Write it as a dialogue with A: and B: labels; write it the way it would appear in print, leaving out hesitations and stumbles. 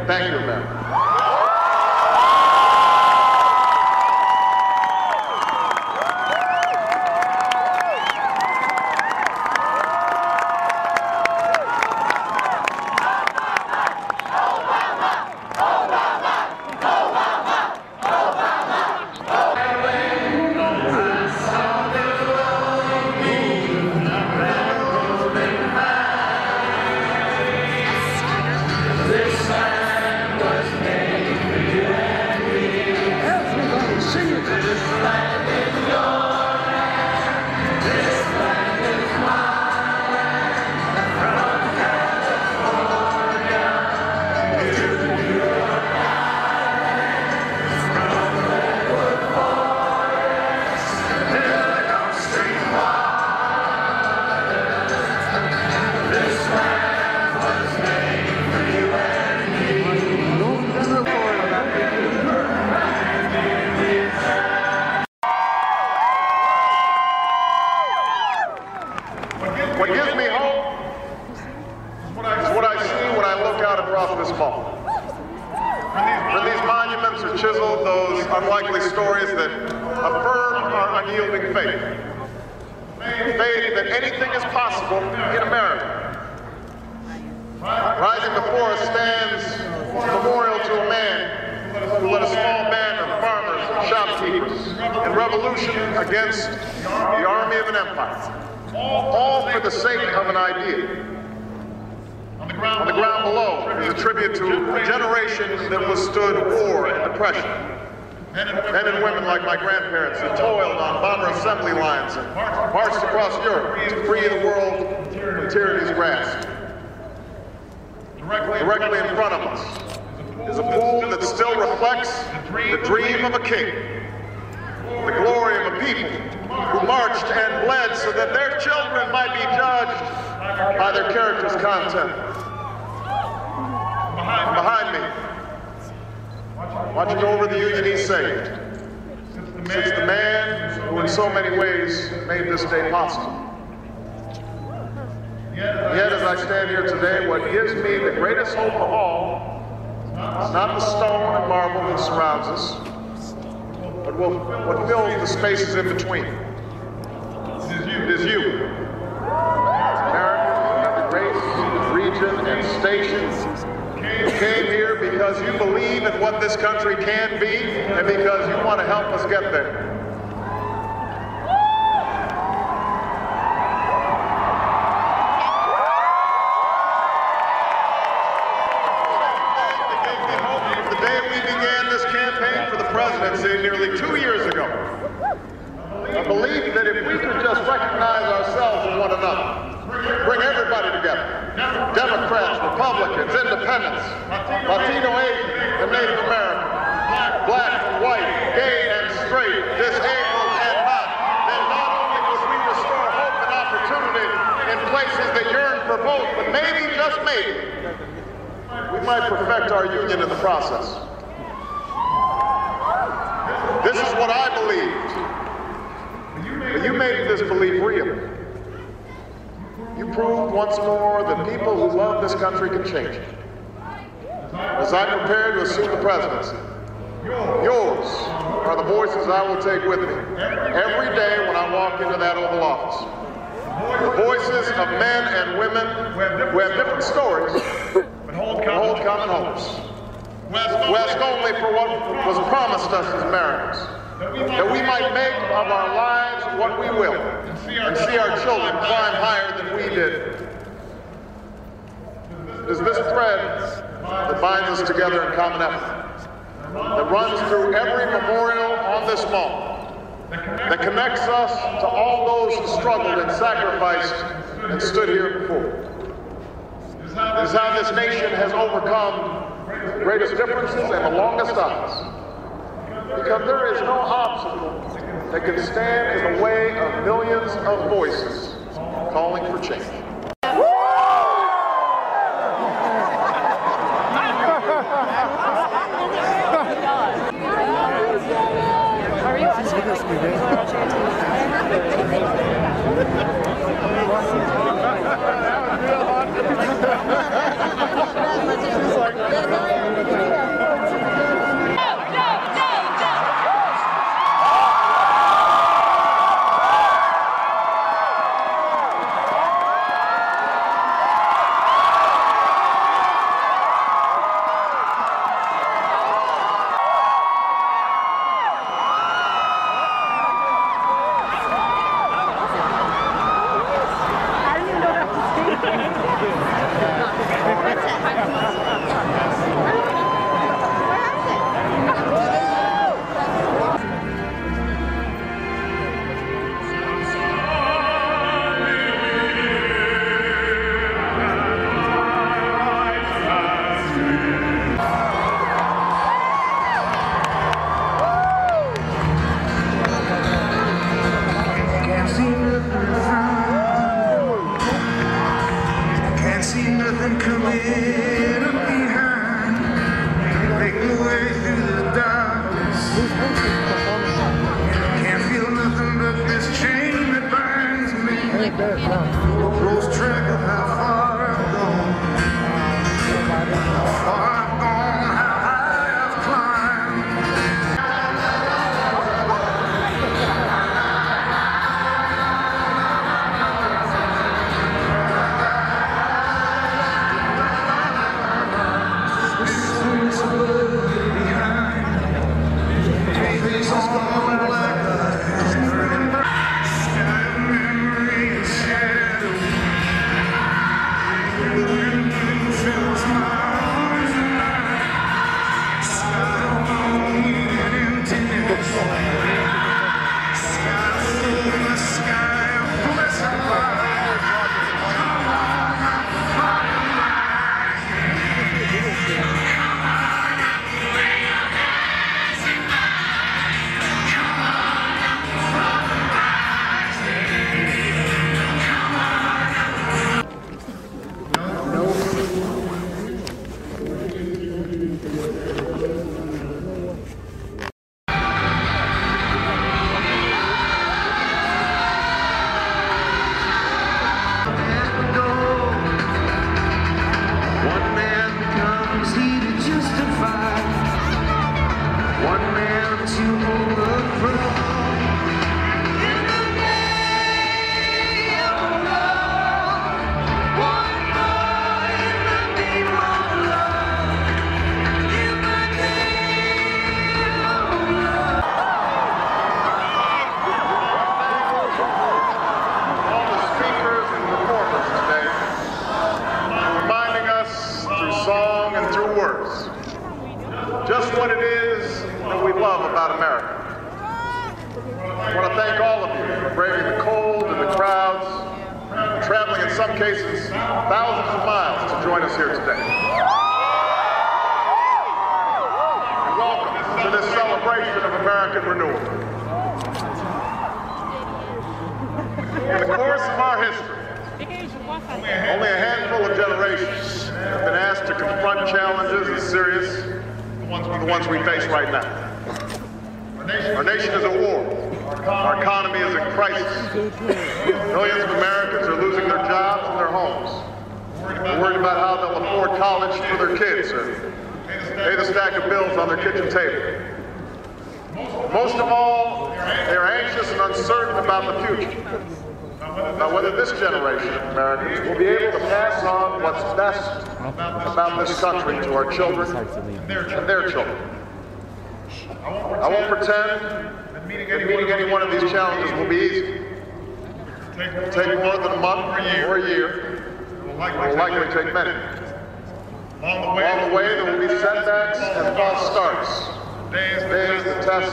A: Thank you, America. What gives me hope is what I see when I look out across this mall. When these monuments are chiseled, those unlikely stories that affirm our unyielding faith. Faith that anything is possible in America. Rising before us stands a memorial to a man who led a small band of farmers and shopkeepers in revolution against the army of an empire. All for the sake of an idea. On the ground below is a tribute to a generation that withstood war and depression. Men and women like my grandparents who toiled on bomber assembly lines and marched across Europe to free the world from tyranny's grasp. Directly in front of us is a pool that still reflects the dream of a king, the glory of a people who marched and bled so that their children might be judged by their character's content. Behind me, watching over the Union he saved, sits the man who in so many ways made this day possible. Yet as I stand here today, what gives me the greatest hope of all is not the stone and marble that surrounds us, but what fills the spaces in between. It is you. Americans of every race, region, and station who came here because you believe in what this country can be and because you want to help us get there. The day we began this campaign for the presidency nearly 2 years ago, I believe that if we could just recognize ourselves and one another, bring everybody together, Democrats, Republicans, Independents, Latino, Asian, and Native American, black and white, gay and straight, disabled and not, then not only would we restore hope and opportunity in places that yearn for both, but maybe, just maybe, we might perfect our union in the process. This is what I believed. But you made this belief real. You proved once more that people who love this country can change it. As I prepare to assume the presidency, yours are the voices I will take with me every day when I walk into that Oval Office. The voices of men and women who have different stories, but hold common hopes. Who ask only for what was promised us as Americans, that we might make of our lives what we will, and see our children climb higher than we did. It is this thread that binds us together in common effort, that runs through every memorial on this mall, that connects us to all those who struggled and sacrificed and stood here before. It is how this nation has overcome the greatest differences and the longest odds. Because there is no obstacle that can stand in the way of millions of voices calling for change.
B: Are you watching this video?
A: Just what it is that we love about America. I want to thank all of you for braving the cold and the crowds, traveling in some cases thousands of miles to join us here today. And welcome to this celebration of American renewal. In the course of our history, only a handful of generations have been asked to confront challenges as serious as the ones we face right now. Our nation is at war. Our economy is in crisis. Millions of Americans are losing their jobs and their homes. They're worried about how they'll afford college for their kids or pay the stack of bills on their kitchen table. Most of all, they are anxious and uncertain about the future. About whether this generation of Americans will be able to pass on what's best about this country to our children and their children. I won't pretend that meeting any one of these challenges will be easy. It will take more than a month or a year. It will likely take many. Along the way, there will be setbacks and false starts. Days that test